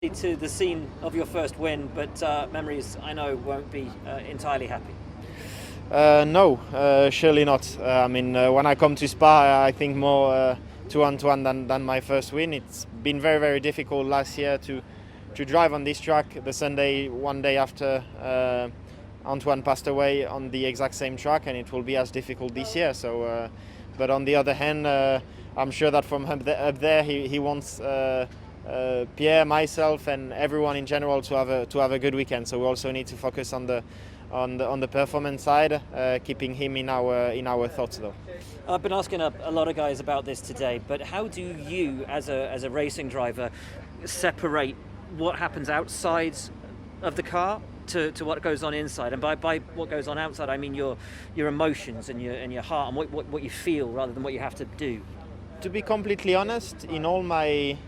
To the scene of your first win, but memories I know won't be entirely happy. No, surely not. When I come to Spa, I think more 2-1 than my first win. It's been very, very difficult last year to drive on this track. The Sunday, one day after Antoine passed away, on the exact same track, and it will be as difficult this year. So, but on the other hand, I'm sure that from up there, he wants Pierre, myself, and everyone in general to have a good weekend. So we also need to focus on the performance side, keeping him in our thoughts though. I've been asking a lot of guys about this today, but how do you, as a racing driver, separate what happens outside of the car to what goes on inside? And by what goes on outside, I mean your emotions and your heart and what you feel rather than what you have to do. To be completely honest, in all my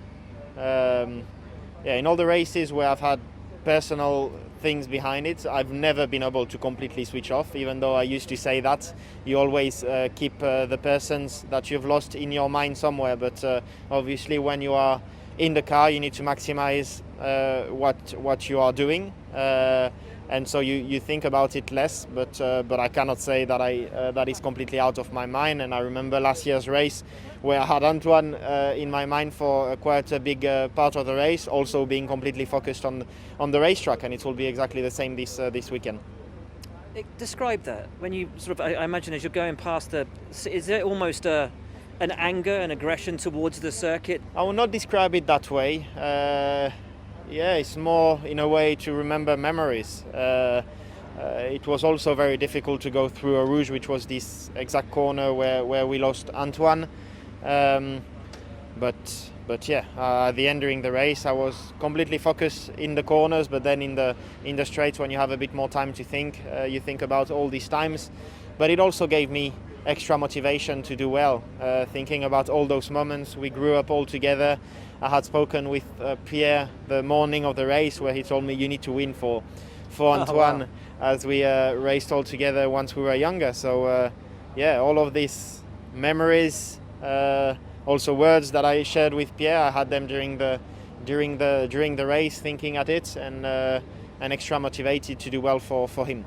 in all the races where I've had personal things behind it, I've never been able to completely switch off, even though I used to say that. You always keep the persons that you've lost in your mind somewhere, but obviously when you are in the car you need to maximize what you are doing, and so you think about it less, but I cannot say that that is completely out of my mind. And I remember last year's race where I had Antoine in my mind for quite a big part of the race, also being completely focused on the racetrack, and it will be exactly the same this weekend. Describe that. When you I imagine as you're going past is it almost an anger and aggression towards the circuit? I will not describe it that way. It's more in a way to remember memories. It was also very difficult to go through Eau Rouge, which was this exact corner where we lost Antoine. But at the end during the race, I was completely focused in the corners, but then in the straights, when you have a bit more time to think, you think about all these times. But it also gave me extra motivation to do well, thinking about all those moments. We grew up all together. I had spoken with Pierre the morning of the race, where he told me, you need to win for Antoine. Wow. As we raced all together once we were younger. So all of these memories, also words that I shared with Pierre, I had them during the race, thinking at it, and extra motivated to do well for him.